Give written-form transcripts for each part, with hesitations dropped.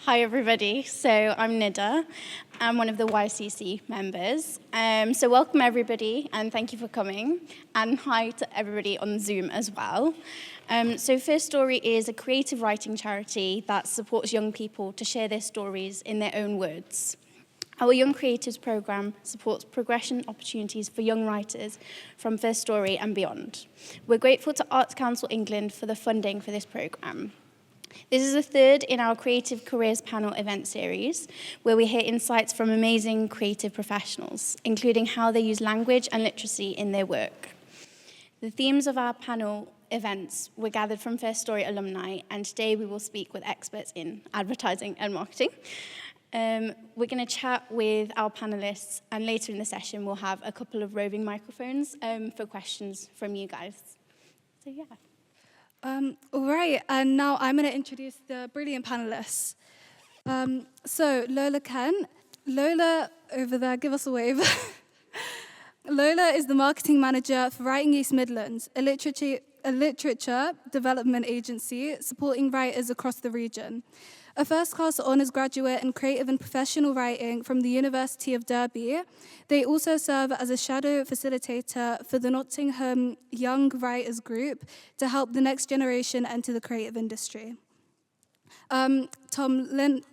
Hi everybody, so I'm Nidda. I'm one of the YCC members. So welcome everybody and thank you for coming. And hi to everybody on Zoom as well. So First Story is a creative writing charity that supports young people to share their stories in their own words. Our Young Creatives programme supports progression opportunities for young writers from First Story and beyond. We're grateful to Arts Council England for the funding for this programme. This is the third in our Creative Careers Panel event series, where we hear insights from amazing creative professionals, including how they use language and literacy in their work. The themes of our panel events were gathered from First Story Alumni, and today we will speak with experts in advertising and marketing. We're going to chat with our panelists, and later in the session we'll have a couple of roving microphones for questions from you guys. So yeah. All right, and now I'm going to introduce the brilliant panelists. So Lola Kent. Lola, over there, give us a wave. Lola is the marketing manager for Writing East Midlands, a literature development agency supporting writers across the region. A first-class honours graduate in creative and professional writing from the University of Derby, they also serve as a shadow facilitator for the Nottingham Young Writers Group to help the next generation enter the creative industry. Tom Lynham,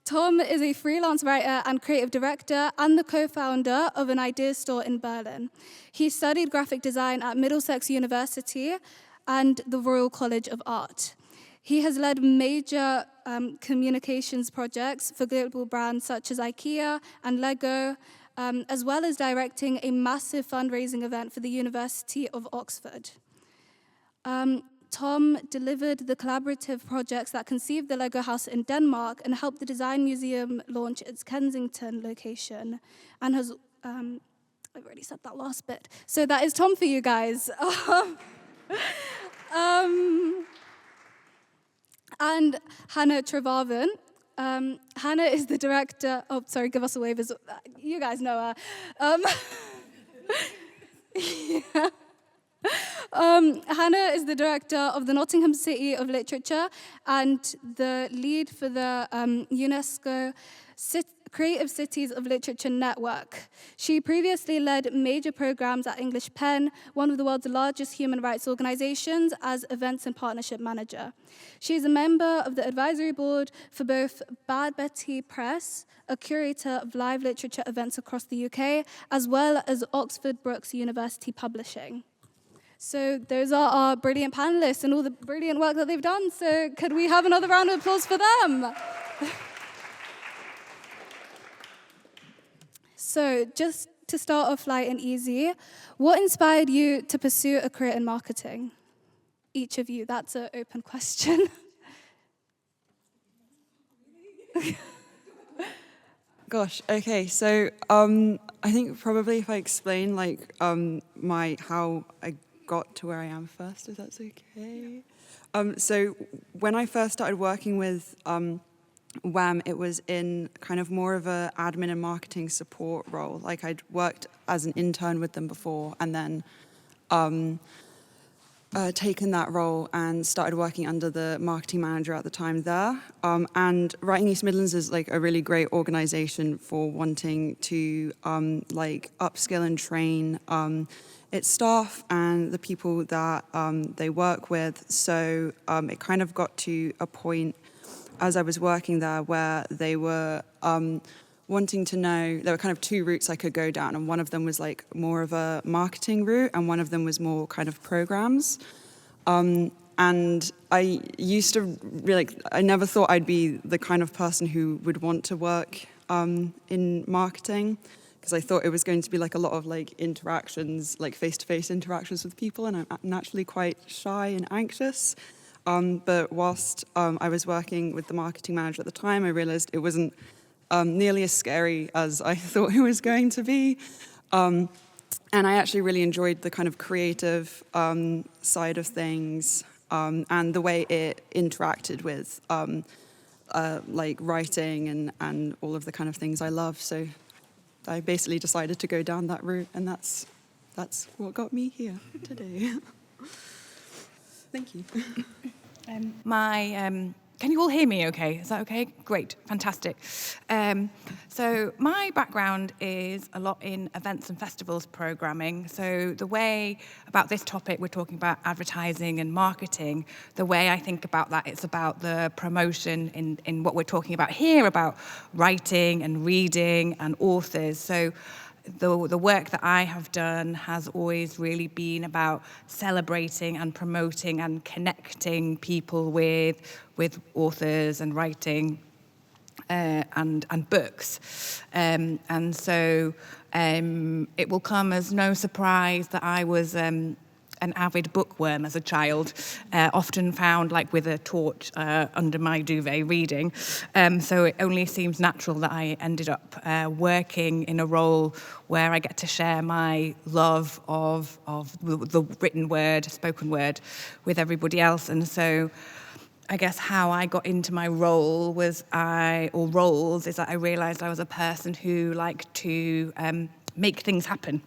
Tom is a freelance writer and creative director and the co-founder of an idea store in Berlin. He studied graphic design at Middlesex University and the Royal College of Art. He has led major communications projects for global brands such as IKEA and Lego, as well as directing a massive fundraising event for the University of Oxford. Tom delivered the collaborative projects that conceived the Lego House in Denmark and helped the Design Museum launch its Kensington location, and has, I've already said that last bit. So that is Tom for you guys. And Hannah Trevarvan. Hannah is the director. Oh, sorry, give us a wave. You guys know her. Yeah. Hannah is the director of the Nottingham City of Literature and the lead for the UNESCO Creative Cities of Literature Network. She previously led major programs at English Pen, one of the world's largest human rights organizations, as events and partnership manager. She is a member of the advisory board for both Bad Betty Press, a curator of live literature events across the UK, as well as Oxford Brookes University Publishing. So those are our brilliant panelists and all the brilliant work that they've done. So could we have another round of applause for them? So just to start off light and easy, what inspired you to pursue a career in marketing? Each of you, that's an open question. Gosh, okay, so I think probably if I explain how I got to where I am first, if that's okay. So when I first started working with WAM, it was in kind of more of a admin and marketing support role. Like I'd worked as an intern with them before and then taken that role and started working under the marketing manager at the time there. And Writing East Midlands is like a really great organization for wanting to upskill and train its staff and the people that they work with. So it kind of got to a point as I was working there where they were wanting to know, there were kind of two routes I could go down, and one of them was like more of a marketing route and one of them was more kind of programs. And I used to really, I never thought I'd be the kind of person who would want to work in marketing, because I thought it was going to be like a lot of like interactions, like face-to-face interactions with people, and I'm naturally quite shy and anxious. But whilst I was working with the marketing manager at the time, I realized it wasn't nearly as scary as I thought it was going to be. And I actually really enjoyed the kind of creative side of things and the way it interacted with like writing and all of the kind of things I love. So I basically decided to go down that route, and that's what got me here today. Thank you. Can you all hear me okay? Is that okay? Great, fantastic. So my background is a lot in events and festivals programming. So the way about this topic, we're talking about advertising and marketing. The way I think about that, it's about the promotion in what we're talking about here, about writing and reading and authors. So the work that I have done has always really been about celebrating and promoting and connecting people with authors and writing and books. And so it will come as no surprise that I was an avid bookworm as a child, often found like with a torch under my duvet reading. So it only seems natural that I ended up working in a role where I get to share my love of the written word, spoken word, with everybody else. And so I guess how I got into my role is that I realised I was a person who liked to make things happen.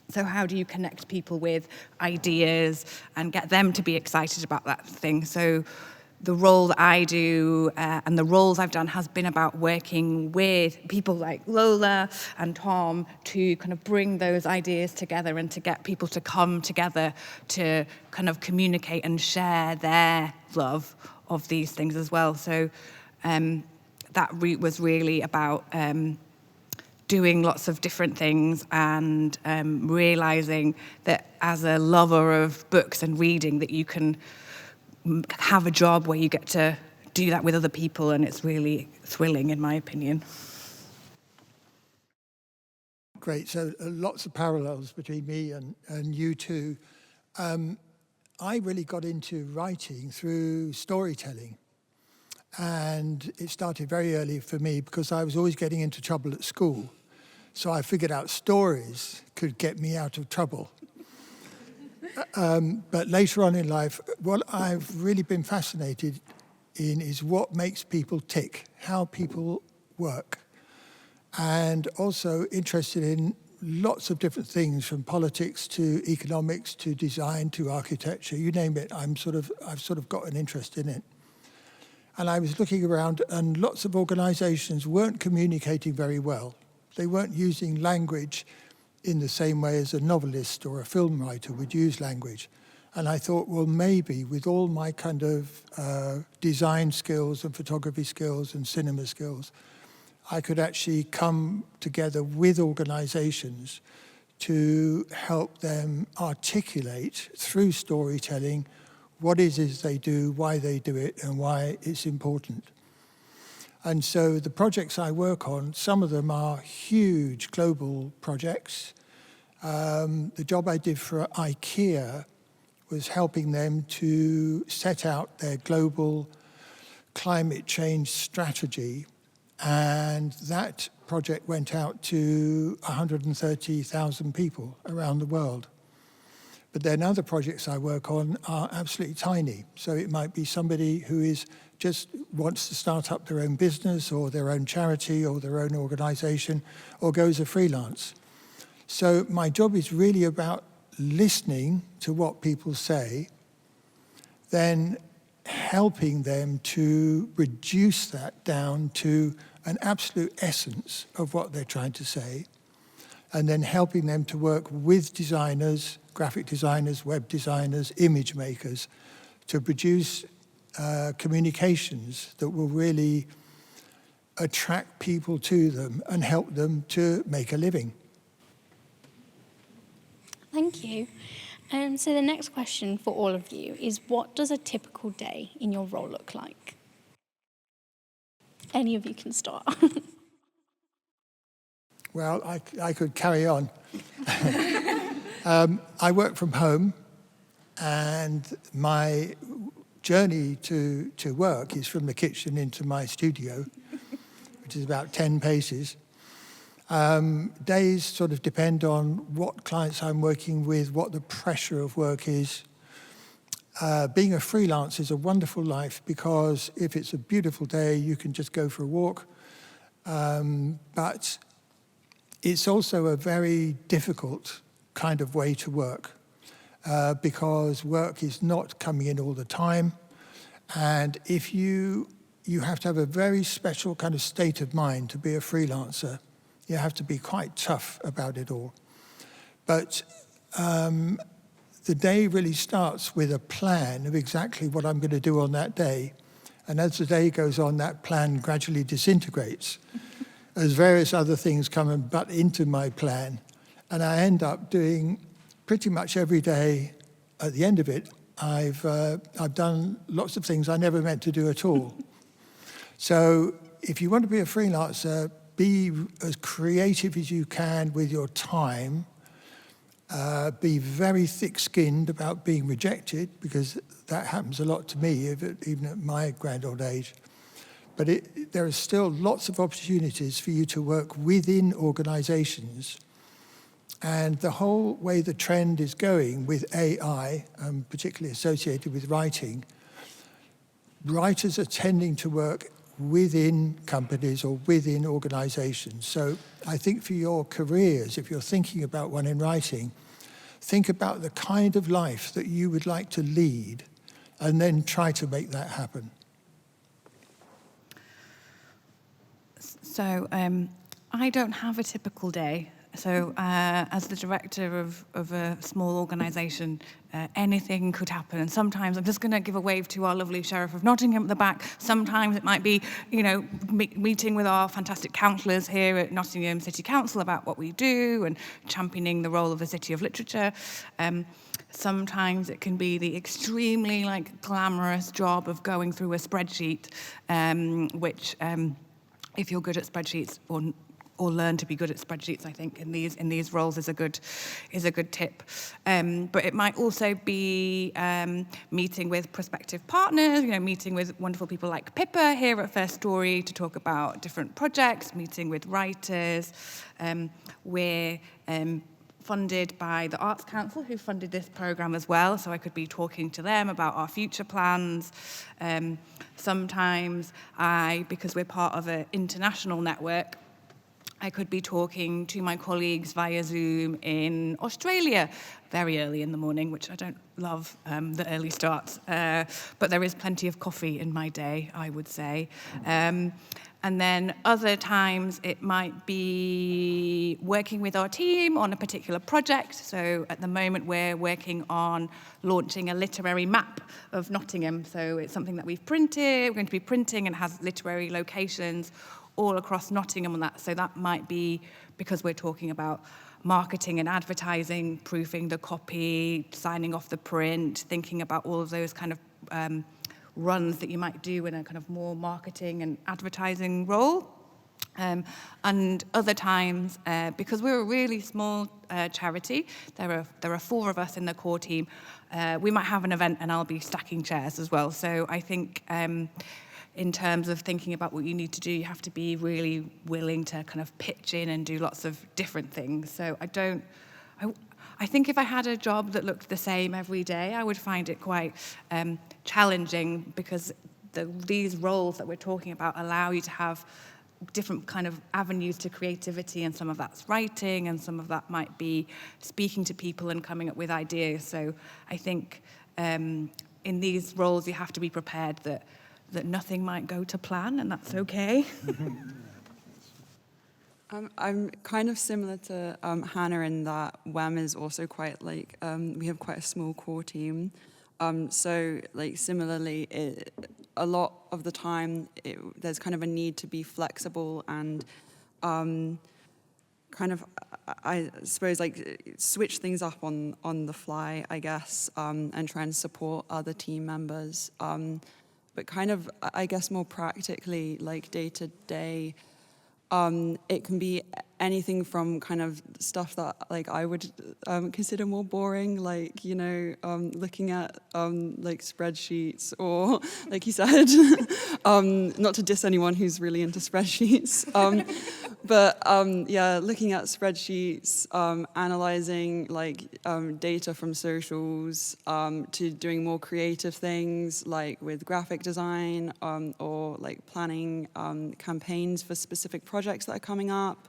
So how do you connect people with ideas and get them to be excited about that thing? So the role that I do and the roles I've done has been about working with people like Lola and Tom to kind of bring those ideas together and to get people to come together to kind of communicate and share their love of these things as well. So that route was really about doing lots of different things and realising that as a lover of books and reading that you can have a job where you get to do that with other people, and it's really thrilling in my opinion. Great, so lots of parallels between me and you two. I really got into writing through storytelling. And it started very early for me because I was always getting into trouble at school. So I figured out stories could get me out of trouble. But later on in life, what I've really been fascinated in is what makes people tick, how people work. And also interested in lots of different things, from politics to economics to design to architecture, you name it. I've sort of got an interest in it. And I was looking around, and lots of organizations weren't communicating very well. They weren't using language in the same way as a novelist or a film writer would use language. And I thought, well, maybe with all my kind of design skills and photography skills and cinema skills, I could actually come together with organizations to help them articulate through storytelling what it is they do, why they do it, and why it's important. And so the projects I work on, some of them are huge global projects. The job I did for IKEA was helping them to set out their global climate change strategy. And that project went out to 130,000 people around the world. But then other projects I work on are absolutely tiny. So it might be somebody who just wants to start up their own business or their own charity or their own organization or goes a freelance. So my job is really about listening to what people say, then helping them to reduce that down to an absolute essence of what they're trying to say, and then helping them to work with designers, graphic designers, web designers, image makers, to produce communications that will really attract people to them and help them to make a living. Thank you. So the next question for all of you is, what does a typical day in your role look like? Any of you can start. Well, I could carry on. I work from home, and my journey to work is from the kitchen into my studio, which is about 10 paces. Days sort of depend on what clients I'm working with, what the pressure of work is. Being a freelance is a wonderful life because if it's a beautiful day, you can just go for a walk. But it's also a very difficult kind of way to work because work is not coming in all the time. And if you have to have a very special kind of state of mind to be a freelancer. You have to be quite tough about it all. But the day really starts with a plan of exactly what I'm going to do on that day. And as the day goes on, that plan gradually disintegrates as various other things come and butt into my plan. And I end up doing pretty much every day. At the end of it, I've done lots of things I never meant to do at all. So if you want to be a freelancer, be as creative as you can with your time. Be very thick-skinned about being rejected, because that happens a lot to me, even at my grand old age. But there are still lots of opportunities for you to work within organizations. And the whole way the trend is going with AI, particularly associated with writing, writers are tending to work within companies or within organizations. So I think for your careers, if you're thinking about one in writing, think about the kind of life that you would like to lead and then try to make that happen. So I don't have a typical day. So as the director of a small organisation, anything could happen. And sometimes I'm just going to give a wave to our lovely Sheriff of Nottingham at the back. Sometimes it might be, meeting with our fantastic councillors here at Nottingham City Council about what we do and championing the role of the City of Literature. Sometimes it can be the extremely glamorous job of going through a spreadsheet, which if you're good at spreadsheets or learn to be good at spreadsheets, I think in these roles is a good tip. But it might also be meeting with prospective partners, meeting with wonderful people like Pippa here at First Story to talk about different projects, meeting with writers. We're funded by the Arts Council, who funded this programme as well, so I could be talking to them about our future plans. Sometimes because we're part of an international network, I could be talking to my colleagues via Zoom in Australia very early in the morning, which I don't love, the early starts. But there is plenty of coffee in my day, I would say. And then other times it might be working with our team on a particular project. So at the moment we're working on launching a literary map of Nottingham. So it's something that we've printed, we're going to be printing, and has literary locations all across Nottingham on that. So that might be because we're talking about marketing and advertising, proofing the copy, signing off the print, thinking about all of those kind of runs that you might do in a kind of more marketing and advertising role. And other times, because we're a really small charity, there are 4 of us in the core team, we might have an event and I'll be stacking chairs as well. So I think in terms of thinking about what you need to do, you have to be really willing to kind of pitch in and do lots of different things. So I think if I had a job that looked the same every day, I would find it quite challenging, because these roles that we're talking about allow you to have different kind of avenues to creativity, and some of that's writing, and some of that might be speaking to people and coming up with ideas. So I think in these roles you have to be prepared that nothing might go to plan, and that's okay. I'm kind of similar to Hannah in that WEM is also quite we have quite a small core team. So similarly, a lot of the time there's kind of a need to be flexible and kind of, I suppose, switch things up on the fly, I guess, and try and support other team members. But kind of, I guess, more practically, day to day, it can be anything from kind of stuff that I would consider more boring, looking at spreadsheets, or like you said, not to diss anyone who's really into spreadsheets, but looking at spreadsheets, analyzing data from socials, to doing more creative things with graphic design, or planning campaigns for specific projects that are coming up.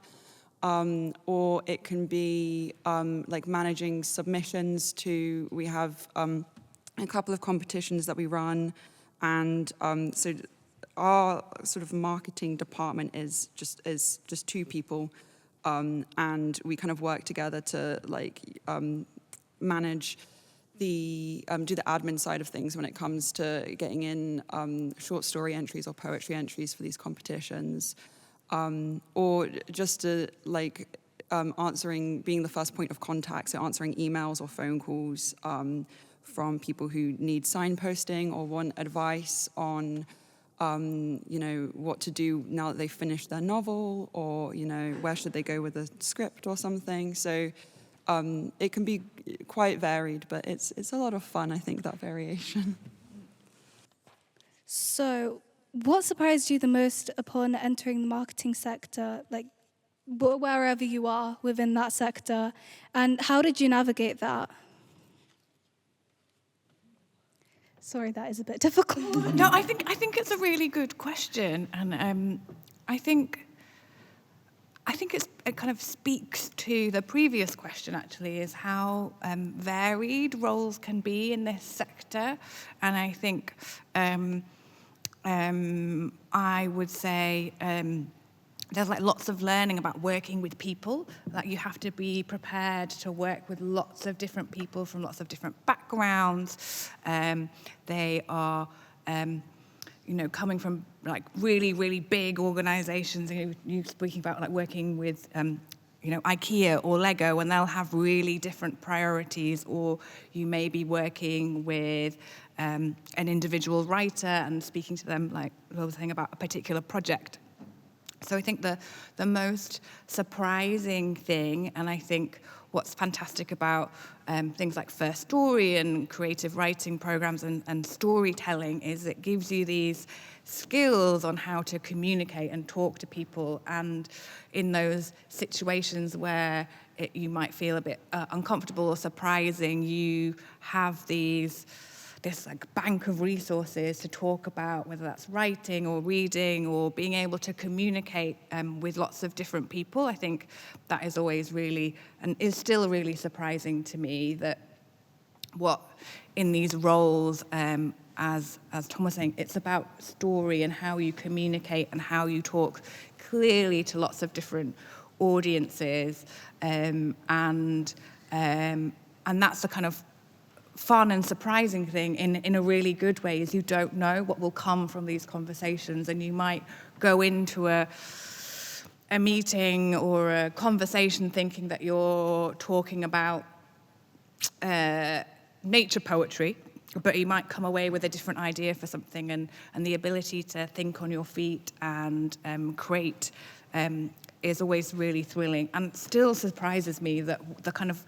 Or it can be managing submissions to, we have a couple of competitions that we run So our sort of marketing department is just 2 people, and we kind of work together to manage do the admin side of things when it comes to getting in short story entries or poetry entries for these competitions, or just to being the first point of contact, so answering emails or phone calls from people who need signposting or want advice on what to do now that they've finished their novel, or where should they go with a script or something. So it can be quite varied, but it's a lot of fun, I think, that variation. So, what surprised you the most upon entering the marketing sector, like wherever you are within that sector, and how did you navigate that? Sorry, that is a bit difficult. No, I think it's a really good question, and I think it kind of speaks to the previous question, actually, is how varied roles can be in this sector. And I think I would say there's lots of learning about working with people. You have to be prepared to work with lots of different people from lots of different backgrounds. They are coming from really, really big organizations. You're speaking about working with IKEA or Lego, and they'll have really different priorities, or you may be working with an individual writer and speaking to them like we were saying about a particular project. So I think the most surprising thing, and I think what's fantastic about things like First Story and creative writing programs and storytelling, is it gives you these skills on how to communicate and talk to people, and in those situations where you might feel a bit uncomfortable or surprising, you have this bank of resources to talk about, whether that's writing or reading or being able to communicate with lots of different people. I think that is always really, and is still really surprising to me, that what in these roles, as Tom was saying, it's about story and how you communicate and how you talk clearly to lots of different audiences, and that's the kind of fun and surprising thing in a really good way, is you don't know what will come from these conversations, and you might go into a meeting or a conversation thinking that you're talking about nature poetry, but you might come away with a different idea for something, and the ability to think on your feet and create is always really thrilling, and still surprises me that the kind of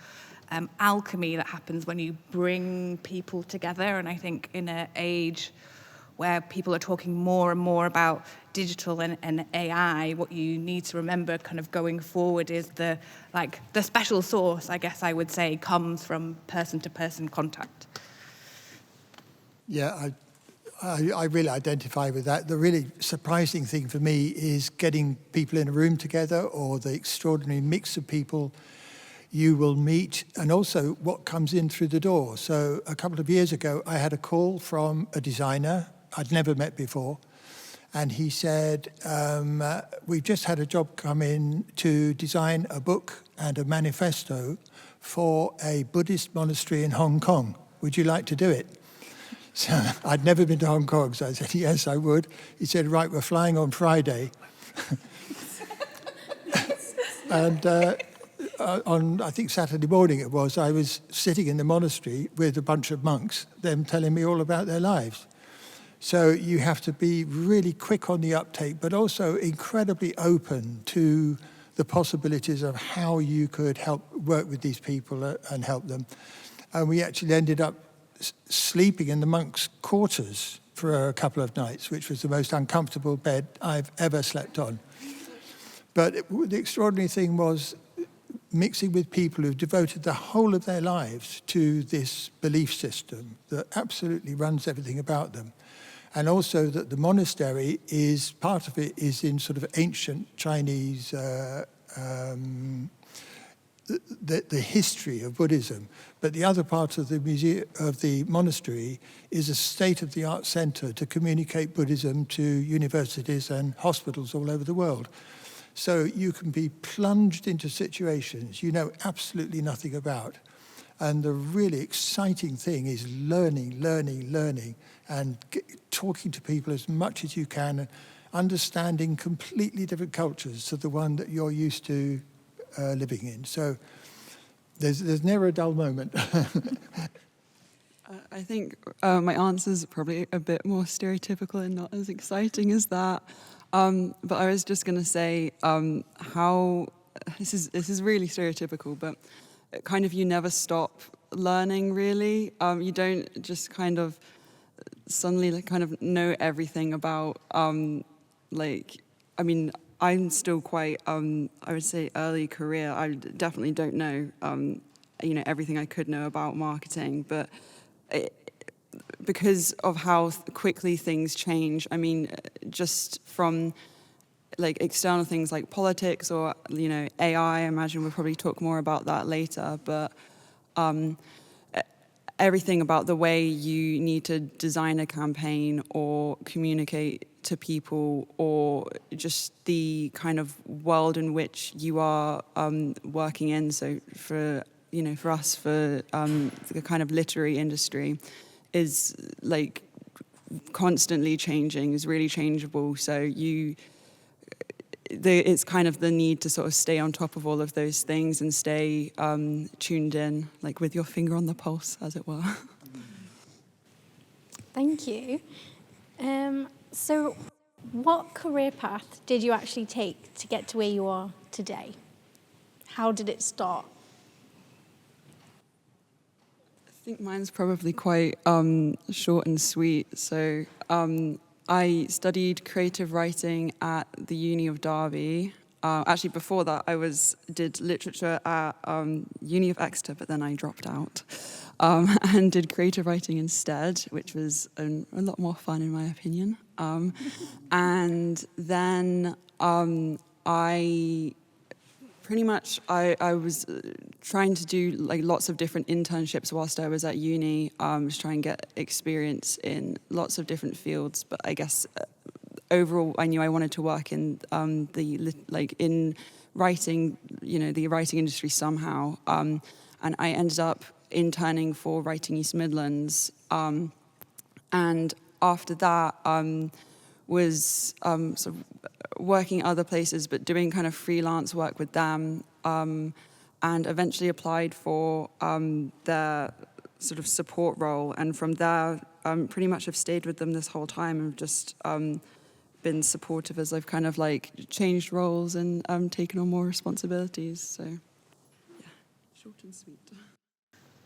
alchemy that happens when you bring people together. And I think in an age where people are talking more and more about digital and AI, what you need to remember kind of going forward is the special sauce, I guess I would say, comes from person-to-person contact. Yeah, I really identify with that. The really surprising thing for me is getting people in a room together, or the extraordinary mix of people you will meet, and also what comes in through the door. So a couple of years ago, I had a call from a designer I'd never met before, and he said, we've just had a job come in to design a book and a manifesto for a Buddhist monastery in Hong Kong. Would you like to do it? So I'd never been to Hong Kong, so I said, yes, I would. He said, right, we're flying on Friday. And on, I think, Saturday morning it was, I was sitting in the monastery with a bunch of monks, them telling me all about their lives. So you have to be really quick on the uptake, but also incredibly open to the possibilities of how you could help work with these people and help them. And we actually ended up sleeping in the monks' quarters for a couple of nights, which was the most uncomfortable bed I've ever slept on. But the extraordinary thing was mixing with people who've devoted the whole of their lives to this belief system that absolutely runs everything about them. And also that the monastery is, part of it is in sort of ancient Chinese the history of Buddhism, but the other part of the museum, of the monastery, is a state-of-the-art centre to communicate Buddhism to universities and hospitals all over the world. So you can be plunged into situations you know absolutely nothing about. And the really exciting thing is learning, and talking to people as much as you can, and understanding completely different cultures to the one that you're used to living in. So there's never a dull moment. I think my answer is probably a bit more stereotypical and not as exciting as that. But I was just going to say how this is really stereotypical, but kind of you never stop learning, really. You don't just kind of suddenly kind of know everything about I'm still quite, I would say, early career. I definitely don't know, everything I could know about marketing, but because of how quickly things change, I mean, just from like external things like politics or, AI, I imagine we'll probably talk more about that later, but everything about the way you need to design a campaign or communicate to people, or just the kind of world in which you are working in. So for us, for the kind of literary industry, is like constantly changing, is really changeable. So it's kind of the need to sort of stay on top of all of those things and stay tuned in, like with your finger on the pulse, as it were. Thank you. So what career path did you actually take to get to where you are today? How did it start? I think mine's probably quite short and sweet. So I studied creative writing at the Uni of Derby. Actually, before that, I did literature at Uni of Exeter, but then I dropped out and did creative writing instead, which was a lot more fun, in my opinion. And then I was trying to do like lots of different internships whilst I was at uni, just trying to get experience in lots of different fields. But I guess overall, I knew I wanted to work in in writing, the writing industry somehow. And I ended up interning for Writing East Midlands, and after that was sort of working other places, but doing kind of freelance work with them, and eventually applied for their sort of support role. And from there, pretty much have stayed with them this whole time and just been supportive as I've kind of like changed roles and taken on more responsibilities. So, yeah, short and sweet.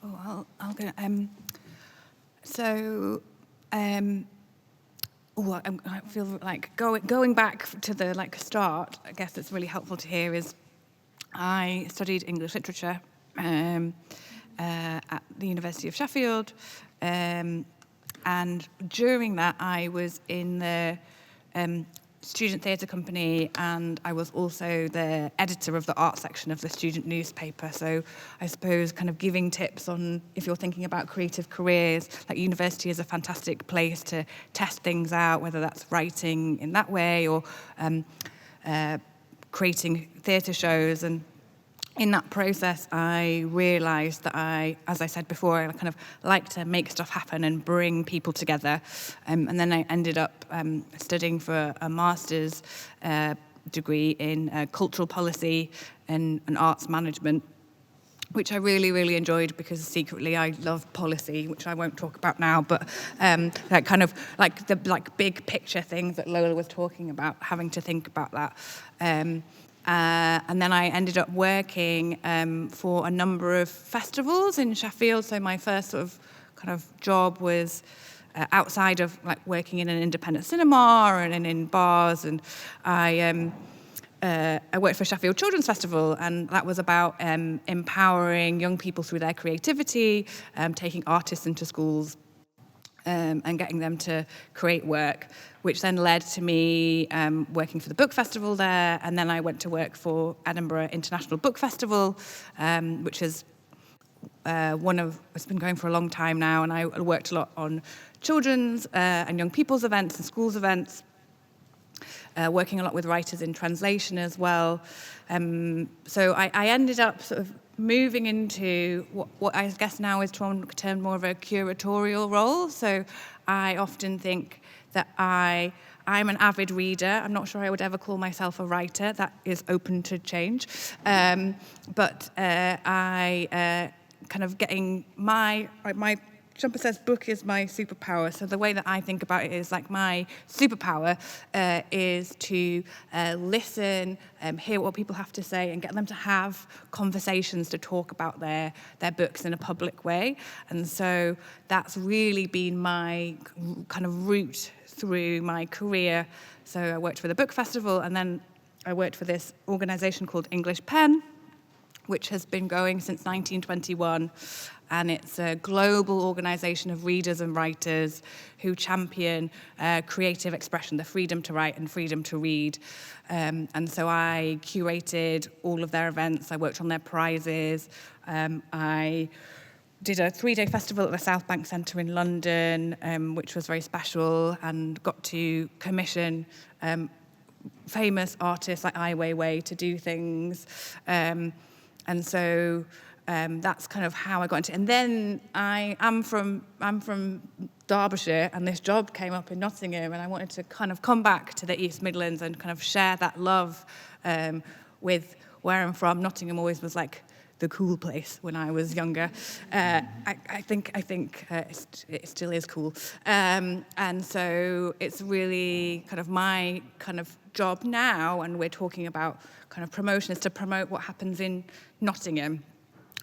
Oh, I'll go. I feel like going back to the start. I guess it's really helpful to hear is I studied English literature at the University of Sheffield, and during that I was in the student theatre company, and I was also the editor of the art section of the student newspaper. So I suppose kind of giving tips on if you're thinking about creative careers, like university is a fantastic place to test things out, whether that's writing in that way or creating theatre shows. And in that process, I realised that as I said before, I kind of like to make stuff happen and bring people together. And then I ended up studying for a master's degree in cultural policy and arts management, which I really, really enjoyed because secretly I love policy, which I won't talk about now, but that kind of like the big picture things that Lola was talking about, having to think about that. And then I ended up working for a number of festivals in Sheffield. So my first sort of kind of job was outside of like working in an independent cinema and in bars. And I worked for Sheffield Children's Festival, and that was about empowering young people through their creativity, taking artists into schools and getting them to create work, which then led to me working for the book festival there, and then I went to work for Edinburgh International Book Festival, which is it's been going for a long time now, and I worked a lot on children's and young people's events and schools events, working a lot with writers in translation as well. So I ended up sort of moving into what I guess now is termed more of a curatorial role. So I often think that I'm an avid reader. I'm not sure I would ever call myself a writer. That is open to change. But I kind of getting my Jumper says book is my superpower. So the way that I think about it is like my superpower is to listen, hear what people have to say, and get them to have conversations to talk about their books in a public way. And so that's really been my kind of route through my career. So I worked for the book festival, and then I worked for this organisation called English Pen, which has been going since 1921. And it's a global organisation of readers and writers who champion creative expression, the freedom to write and freedom to read. And so I curated all of their events. I worked on their prizes. I did a 3-day festival at the South Bank Centre in London, which was very special, and got to commission famous artists like Ai Weiwei to do things. And so that's kind of how I got into it. And then I'm from Derbyshire, and this job came up in Nottingham, and I wanted to kind of come back to the East Midlands and kind of share that love with where I'm from. Nottingham always was like the cool place when I was younger. I think it still is cool. And so it's really kind of my kind of job now, and we're talking about kind of promotion, is to promote what happens in Nottingham,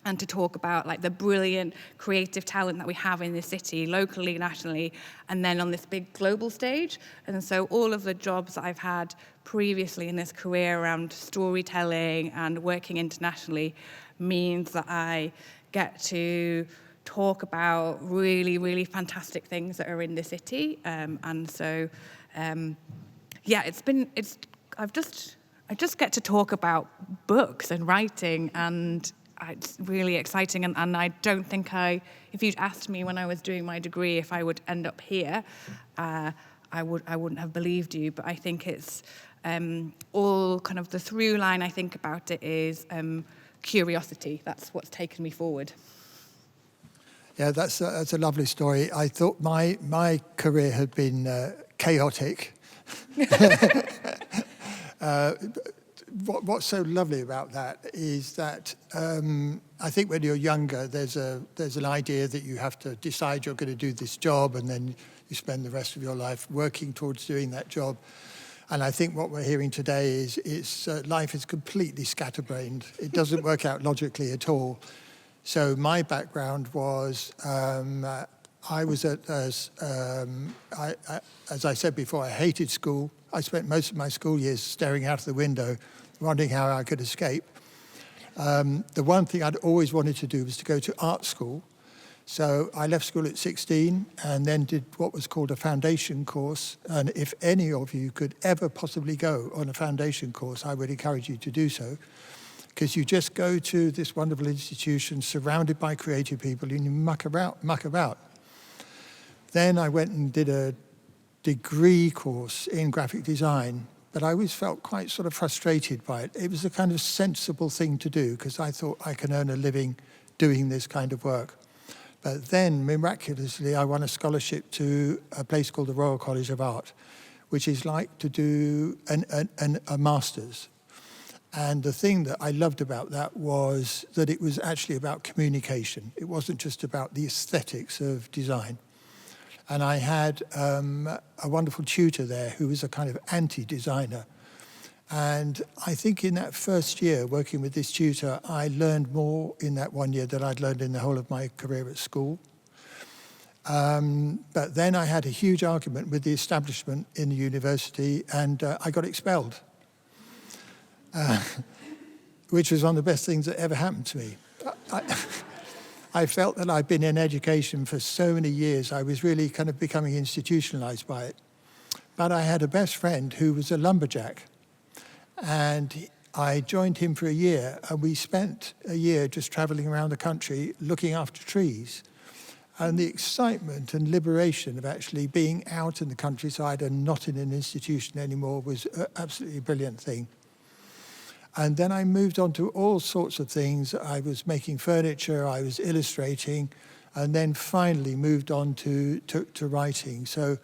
and to talk about like the brilliant creative talent that we have in this city, locally, nationally, and then on this big global stage. And so all of the jobs that I've had previously in this career around storytelling and working internationally means that I get to talk about really, really fantastic things that are in the city. And so, I just get to talk about books and writing, and it's really exciting, and I don't think if you'd asked me when I was doing my degree if I would end up here, I wouldn't have believed you. But I think it's all kind of the through line I think about it is curiosity. That's what's taken me forward. Yeah, that's a lovely story. I thought my career had been chaotic. What's so lovely about that is that I think when you're younger, there's an idea that you have to decide you're going to do this job, and then you spend the rest of your life working towards doing that job. And I think what we're hearing today is life is completely scatterbrained. It doesn't work out logically at all. So my background was I was as I said before, I hated school. I spent most of my school years staring out of the window, wondering how I could escape. The one thing I'd always wanted to do was to go to art school. So I left school at 16 and then did what was called a foundation course. And if any of you could ever possibly go on a foundation course, I would encourage you to do so. Because you just go to this wonderful institution surrounded by creative people and you muck about. Then I went and did a degree course in graphic design, but I always felt quite sort of frustrated by it. It was a kind of sensible thing to do because I thought I can earn a living doing this kind of work. But then, miraculously, I won a scholarship to a place called the Royal College of Art, which is like to do a master's. And the thing that I loved about that was that it was actually about communication. It wasn't just about the aesthetics of design. And I had a wonderful tutor there who was a kind of anti-designer. And I think in that first year working with this tutor, I learned more in that 1 year than I'd learned in the whole of my career at school. But then I had a huge argument with the establishment in the university, and I got expelled, which was one of the best things that ever happened to me. I felt that I'd been in education for so many years, I was really kind of becoming institutionalized by it. But I had a best friend who was a lumberjack, and I joined him for a year, and we spent a year just traveling around the country looking after trees. And the excitement and liberation of actually being out in the countryside and not in an institution anymore was an absolutely brilliant thing. And then I moved on to all sorts of things. I was making furniture, I was illustrating, and then finally moved on to writing. So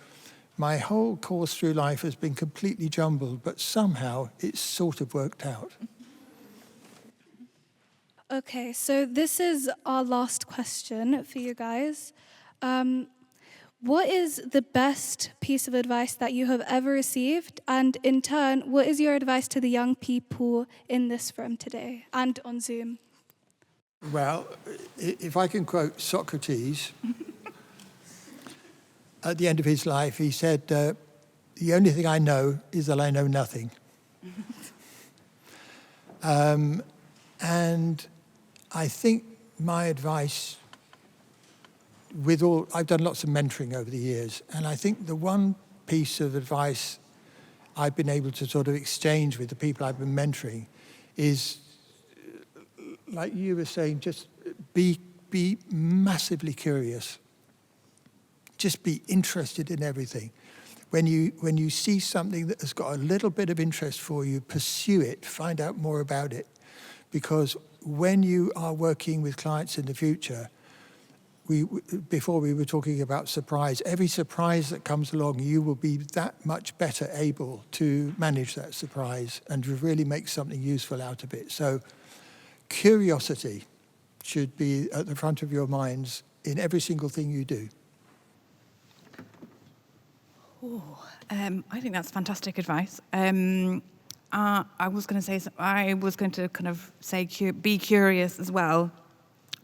my whole course through life has been completely jumbled, but somehow it's sort of worked out. Okay, so this is our last question for you guys. What is the best piece of advice that you have ever received? And in turn, what is your advice to the young people in this room today and on Zoom? Well, if I can quote Socrates, at the end of his life, he said, the only thing I know is that I know nothing. And I think my advice I've done lots of mentoring over the years, and I think the one piece of advice I've been able to sort of exchange with the people I've been mentoring is, like you were saying, just be massively curious. Just be interested in everything. When you see something that has got a little bit of interest for you, pursue it, find out more about it. Because when you are working with clients in the future, before we were talking about surprise, every surprise that comes along, you will be that much better able to manage that surprise and to really make something useful out of it. So curiosity should be at the front of your minds in every single thing you do. I think that's fantastic advice. I was going to kind of say be curious as well,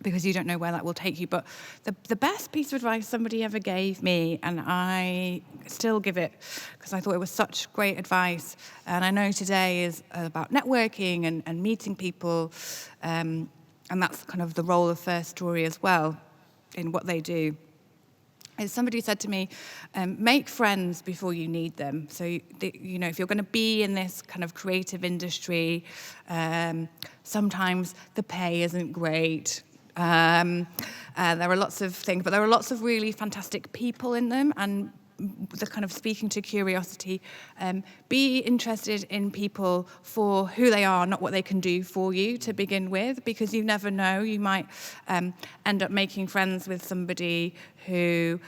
because you don't know where that will take you. But the best piece of advice somebody ever gave me, and I still give it because I thought it was such great advice, and I know today is about networking and meeting people, and that's kind of the role of First Story as well in what they do. Is somebody said to me, make friends before you need them. So, if you're going to be in this kind of creative industry, sometimes the pay isn't great. There are lots of things, but there are lots of really fantastic people in them, and the kind of speaking to curiosity, be interested in people for who they are, not what they can do for you to begin with, because you never know, you might end up making friends with somebody who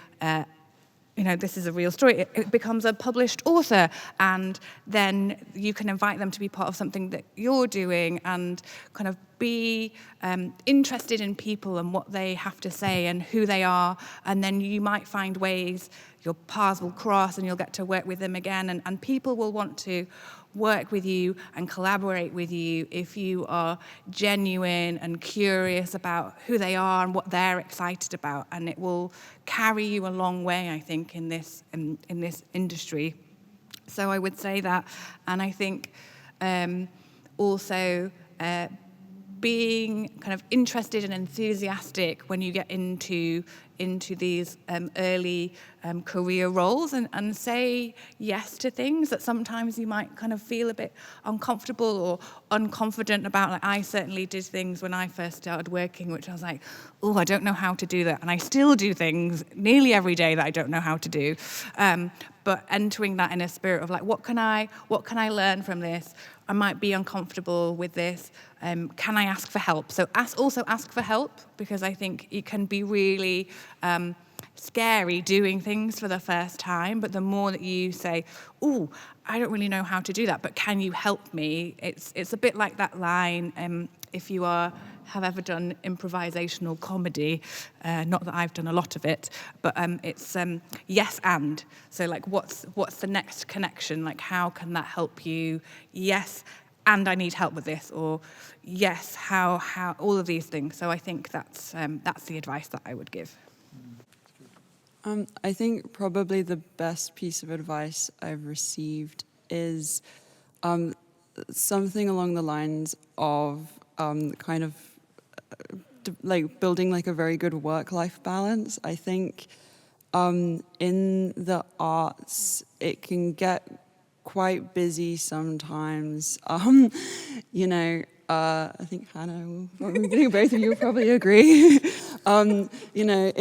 this is a real story, it becomes a published author, and then you can invite them to be part of something that you're doing and kind of be interested in people and what they have to say and who they are, and then you might find ways your paths will cross and you'll get to work with them again, and people will want to work with you and collaborate with you if you are genuine and curious about who they are and what they're excited about, and it will carry you a long way, I think, in this industry. So I would say that, and I think also being kind of interested and enthusiastic when you get into these early career roles, and say yes to things that sometimes you might kind of feel a bit uncomfortable or unconfident about. Like, I certainly did things when I first started working, which I was like, oh, I don't know how to do that. And I still do things nearly every day that I don't know how to do. But entering that in a spirit of like, what can I learn from this? I might be uncomfortable with this. Can I ask for help? So also ask for help, because I think it can be really scary doing things for the first time. But the more that you say, "Oh, I don't really know how to do that, but can you help me?" It's a bit like that line. If you have ever done improvisational comedy, not that I've done a lot of it, but it's yes and. So like, what's the next connection? Like, how can that help you? Yes, and I need help with this, or yes, how all of these things. So I think that's the advice that I would give. I think probably the best piece of advice I've received is something along the lines of kind of like building like a very good work-life balance. I think in the arts, it can get quite busy sometimes. You know, I think Hannah, both of you will probably agree. You know,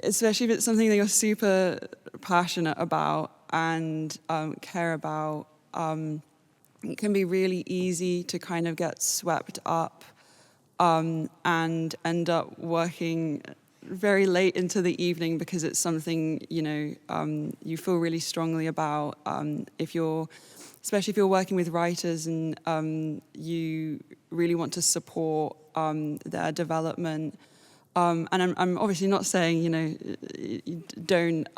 especially if it's something that you're super passionate about and care about, it can be really easy to kind of get swept up and end up working very late into the evening because it's something, you know, you feel really strongly about. Especially if you're working with writers and you really want to support their development. And I'm obviously not saying, you know, don't,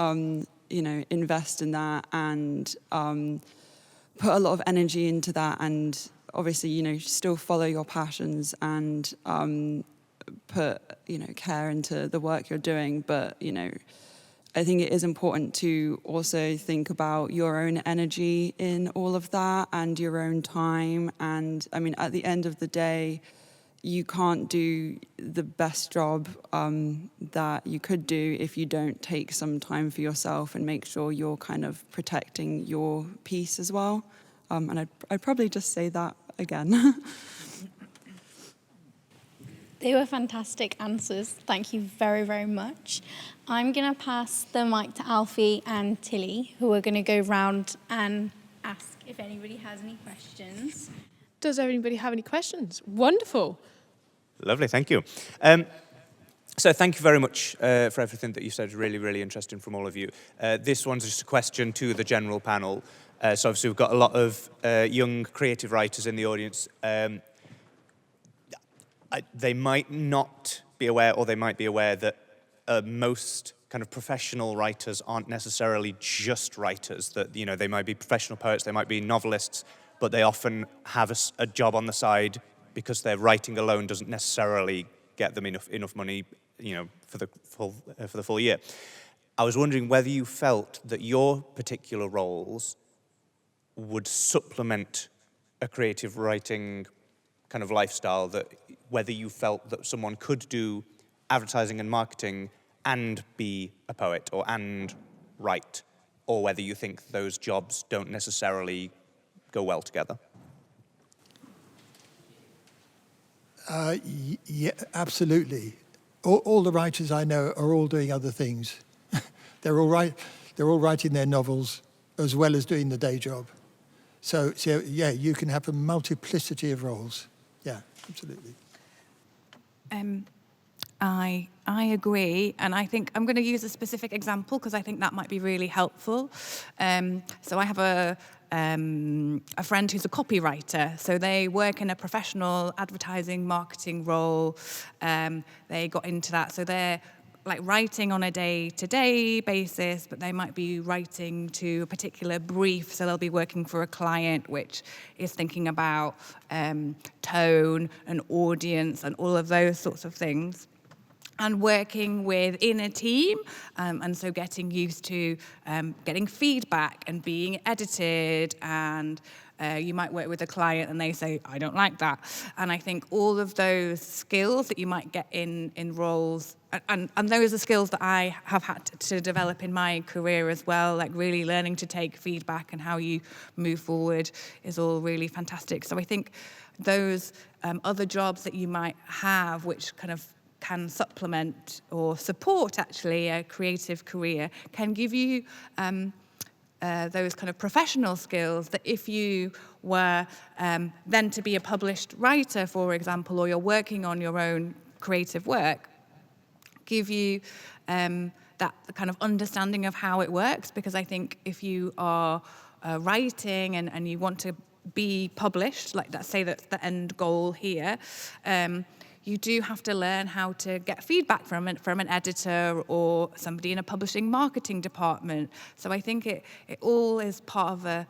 you know, invest in that and put a lot of energy into that, and obviously, you know, still follow your passions and put, you know, care into the work you're doing. But, you know, I think it is important to also think about your own energy in all of that and your own time. And I mean, at the end of the day, you can't do the best job that you could do if you don't take some time for yourself and make sure you're kind of protecting your peace as well. And I'd probably just say that again. They were fantastic answers. Thank you very, very much. I'm going to pass the mic to Alfie and Tilly, who are going to go round and ask if anybody has any questions. Does anybody have any questions? Wonderful. Lovely, thank you. So thank you very much for everything that you said. Really, really interesting from all of you. This one's just a question to the general panel. So obviously we've got a lot of young creative writers in the audience. They might not be aware, or they might be aware that most kind of professional writers aren't necessarily just writers. That, you know, they might be professional poets, they might be novelists, but they often have a job on the side because their writing alone doesn't necessarily get them enough money, you know, for the full year. I was wondering whether you felt that your particular roles would supplement a creative writing kind of lifestyle, that whether you felt that someone could do advertising and marketing and be a poet and write, or whether you think those jobs don't necessarily go well together. Yeah, absolutely. All the writers I know are all doing other things. They're all writing their novels as well as doing the day job. So yeah, you can have a multiplicity of roles. Yeah, absolutely. I agree, and I think I'm going to use a specific example because I think that might be really helpful. So I have a friend who's a copywriter. So they work in a professional advertising marketing role. They got into that, so they're like writing on a day-to-day basis, but they might be writing to a particular brief. So they'll be working for a client which is thinking about tone and audience and all of those sorts of things. And working within a team, and so getting used to getting feedback and being edited, and you might work with a client and they say, I don't like that. And I think all of those skills that you might get in roles, and those are skills that I have had to develop in my career as well, like really learning to take feedback and how you move forward is all really fantastic. So I think those other jobs that you might have, which kind of can supplement or support actually a creative career, can give you those kind of professional skills that if you were then to be a published writer, for example, or you're working on your own creative work, give you that kind of understanding of how it works. Because I think if you are writing and you want to be published, like let's say that's the end goal here, you do have to learn how to get feedback from an editor or somebody in a publishing marketing department. So I think it all is part of a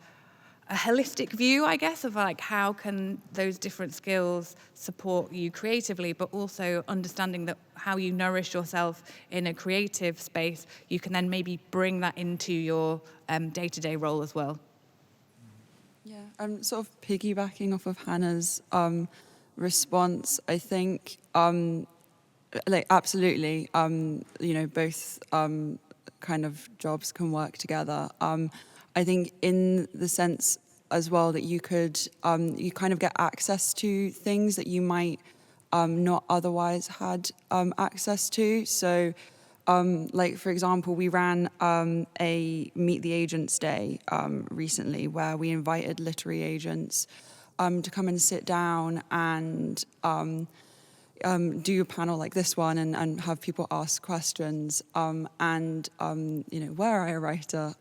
holistic view, I guess, of like how can those different skills support you creatively, but also understanding that how you nourish yourself in a creative space, you can then maybe bring that into your day-to-day role as well. Yeah, I'm sort of piggybacking off of Hannah's response. I think like absolutely. Both kind of jobs can work together. I think in the sense as well that you could you kind of get access to things that you might not otherwise had access to. So, like for example, we ran a Meet the Agents Day recently, where we invited literary agents to come and sit down and do a panel like this one and have people ask questions. Were I a writer?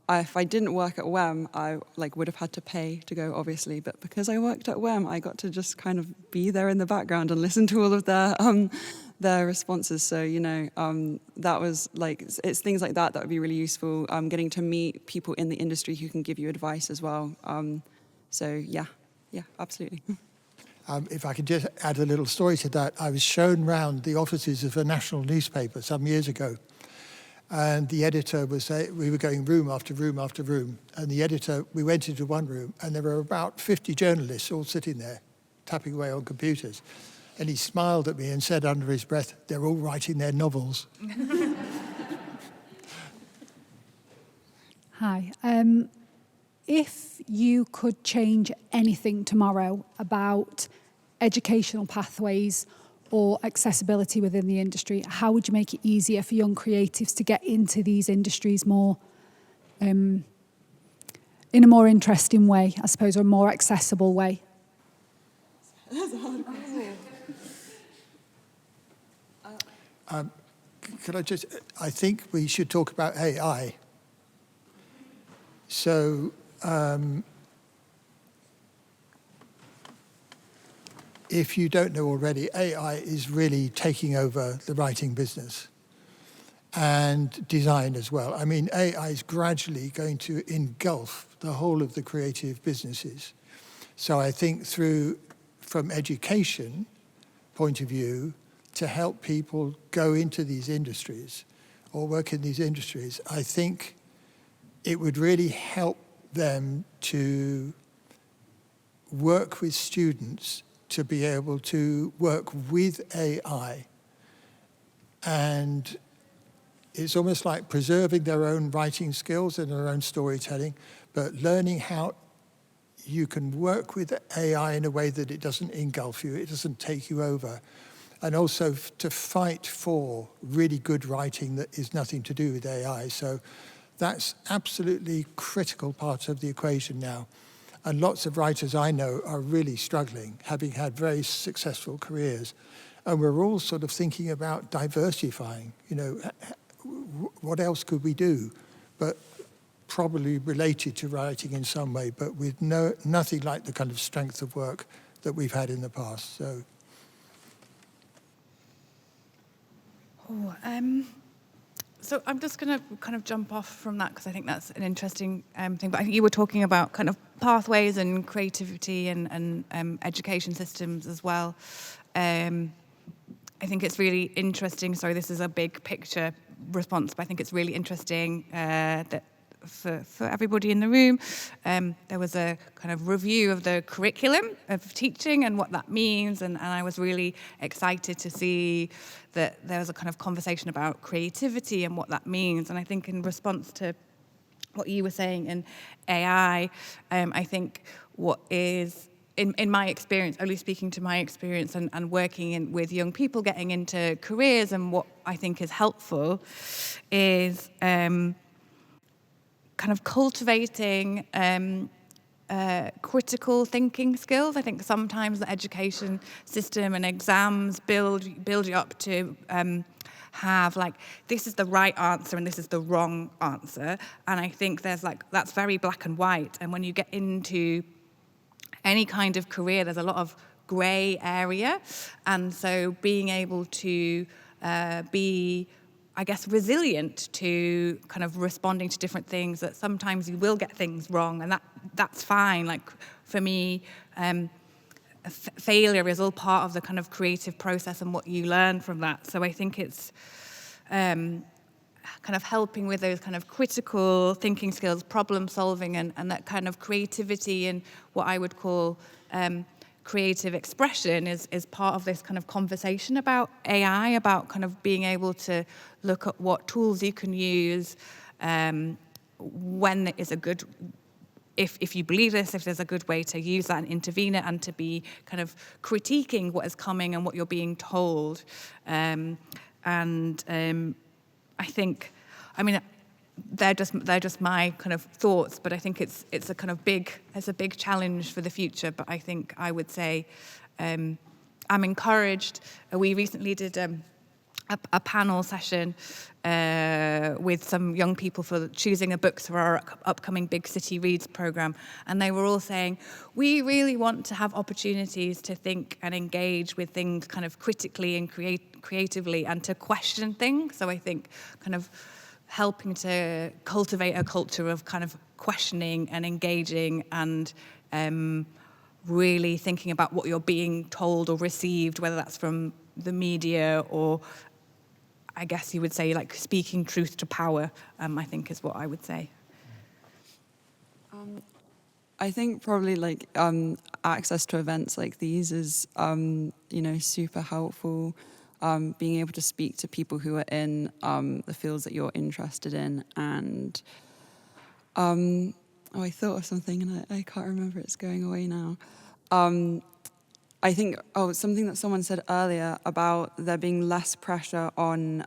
If I didn't work at WEM, I would have had to pay to go, obviously. But because I worked at WEM, I got to just kind of be there in the background and listen to all of their responses. So that was it's things like that would be really useful. Getting to meet people in the industry who can give you advice as well. Yeah, absolutely. If I could just add a little story to that, I was shown round the offices of a national newspaper some years ago. And the editor was, we were going room after room after room. And the editor, we went into one room and there were about 50 journalists all sitting there, tapping away on computers. And he smiled at me and said under his breath, "They're all writing their novels." Hi. If you could change anything tomorrow about educational pathways or accessibility within the industry, how would you make it easier for young creatives to get into these industries more, in a more interesting way, I suppose, or a more accessible way? That's a hard question. I think we should talk about AI. So, if you don't know already, AI is really taking over the writing business and design as well. I mean, AI is gradually going to engulf the whole of the creative businesses. So I think from education point of view, to help people go into these industries or work in these industries, I think it would really help them to work with students to be able to work with AI. And it's almost like preserving their own writing skills and their own storytelling, but learning how you can work with AI in a way that it doesn't engulf you, it doesn't take you over. And also to fight for really good writing that is nothing to do with AI. So that's absolutely critical part of the equation now. And lots of writers I know are really struggling, having had very successful careers. And we're all sort of thinking about diversifying, what else could we do? But probably related to writing in some way, but with nothing like the kind of strength of work that we've had in the past. So I'm just going to kind of jump off from that because I think that's an interesting thing. But I think you were talking about kind of pathways and creativity and education systems as well. I think it's really interesting. Sorry, this is a big picture response, but I think it's really interesting that for everybody in the room, there was a kind of review of the curriculum of teaching and what that means, and I was really excited to see that there was a kind of conversation about creativity and what that means. And I think in response to what you were saying in AI, I think what is in my experience, only speaking to my experience and working with young people getting into careers, and what I think is helpful is kind of cultivating critical thinking skills. I think sometimes the education system and exams build you up to have this is the right answer and this is the wrong answer. And I think that's very black and white. And when you get into any kind of career, there's a lot of grey area. And so being able to be, I guess, resilient to kind of responding to different things, that sometimes you will get things wrong, and that's fine. For me, failure is all part of the kind of creative process and what you learn from that. So I think it's kind of helping with those kind of critical thinking skills, problem solving, and that kind of creativity, and what I would call creative expression is part of this kind of conversation about AI, about kind of being able to look at what tools you can use, when is a good, if you believe this, if there's a good way to use that and intervene it, and to be kind of critiquing what is coming and what you're being told. I think, I mean, they're just my kind of thoughts, but I think it's a kind of it's a big challenge for the future. But I think I would say I'm encouraged. We recently did a panel session with some young people for choosing a book for our upcoming Big City Reads programme, and they were all saying, we really want to have opportunities to think and engage with things kind of critically and creatively, and to question things. So I think kind of helping to cultivate a culture of kind of questioning and engaging, and really thinking about what you're being told or received, whether that's from the media or, I guess you would say, like speaking truth to power, I think is what I would say. I think probably like access to events like these is, super helpful. Being able to speak to people who are in the fields that you're interested in. And I thought of something and I can't remember, it's going away now. I think, something that someone said earlier about there being less pressure on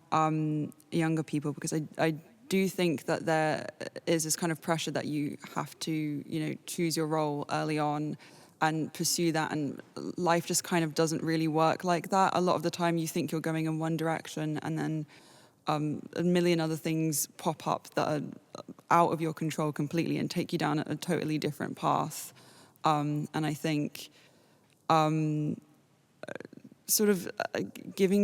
younger people, because I do think that there is this kind of pressure that you have to, choose your role early on and pursue that, and life just kind of doesn't really work like that. A lot of the time you think you're going in one direction, and then a million other things pop up that are out of your control completely and take you down a totally different path. And I think giving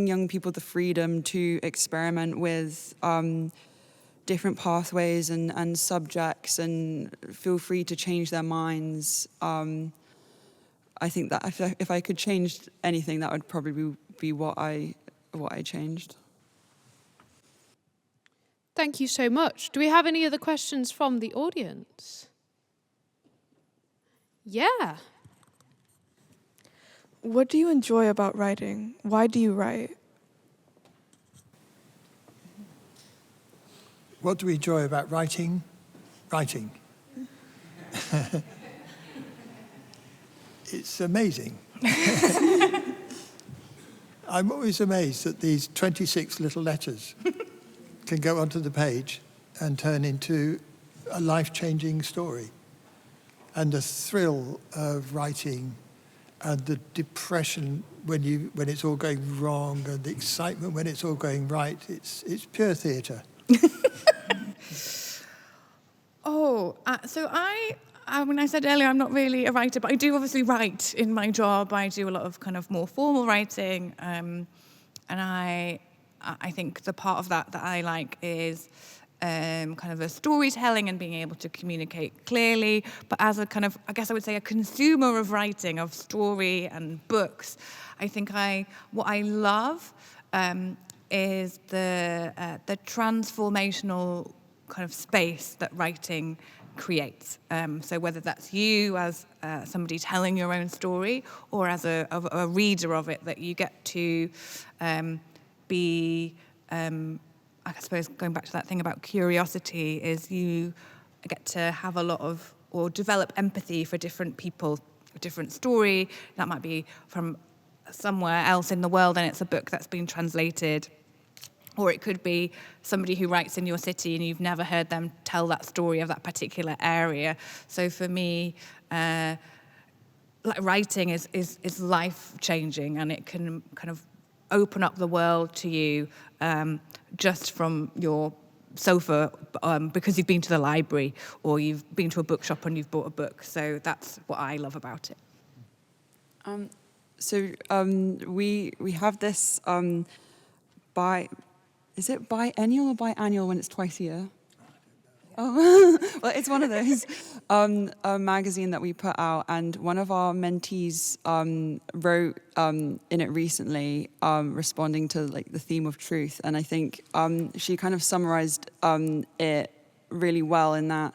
young people the freedom to experiment with different pathways and subjects, and feel free to change their minds. I think that if I could change anything, that would probably be what I changed. Thank you so much. Do we have any other questions from the audience? Yeah. What do you enjoy about writing? Why do you write? What do we enjoy about writing? Writing. It's amazing. I'm always amazed that these 26 little letters can go onto the page and turn into a life-changing story. And the thrill of writing, and the depression when it's all going wrong, and the excitement when it's all going right, it's pure theatre. So when I said earlier, I'm not really a writer, but I do obviously write in my job. I do a lot of kind of more formal writing, and I think the part of that I like is kind of a storytelling and being able to communicate clearly. But as a kind of, I guess I would say, a consumer of writing, of story and books, I think what I love is the transformational kind of space that writing creates. So whether that's you as somebody telling your own story, or as a reader of it, that you get to be, I suppose, going back to that thing about curiosity, is you get to have a lot of, or develop empathy for different people, a different story. That might be from somewhere else in the world and it's a book that's been translated. Or it could be somebody who writes in your city and you've never heard them tell that story of that particular area. So for me, writing is life-changing, and it can kind of open up the world to you just from your sofa because you've been to the library or you've been to a bookshop and you've bought a book. So that's what I love about it. We have this is it biennial or biannual when it's twice a year? Oh, well, it's one of those, a magazine that we put out, and one of our mentees wrote in it recently, responding to like the theme of truth, and I think she kind of summarized it really well in that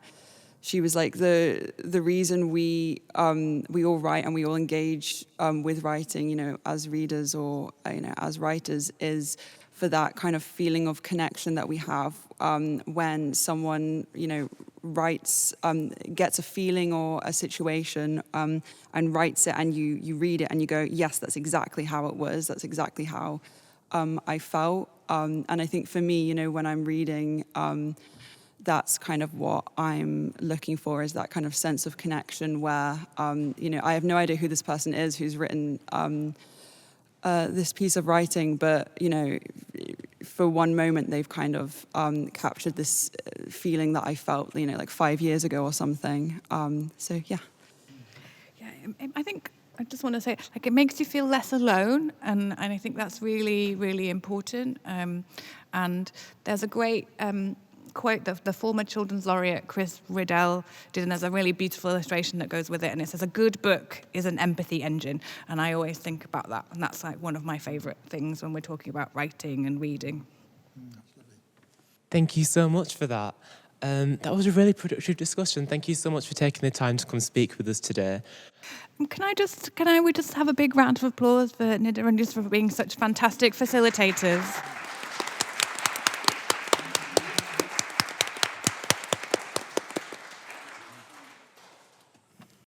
she was like, the reason we all write and we all engage with writing, you know, as readers or, you know, as writers, is for that kind of feeling of connection that we have when someone, you know, writes, gets a feeling or a situation and writes it, and you read it and you go, yes, that's exactly how it was. That's exactly how I felt. And I think for me, you know, when I'm reading, that's kind of what I'm looking for, is that kind of sense of connection where, you know, I have no idea who this person is who's written this piece of writing, but, you know, for one moment they've kind of captured this feeling that I felt, you know, like 5 years ago or something. So, yeah. Yeah, I think I just want to say, like, it makes you feel less alone, and I think that's really, really important. And there's a great quote that the former children's laureate Chris Riddell did, and there's a really beautiful illustration that goes with it, and it says, a good book is an empathy engine. And I always think about that, and that's like one of my favourite things when we're talking about writing and reading. Thank you so much for that. That was a really productive discussion. Thank you so much for taking the time to come speak with us today. Can we just have a big round of applause for Nidda and Yusra for being such fantastic facilitators?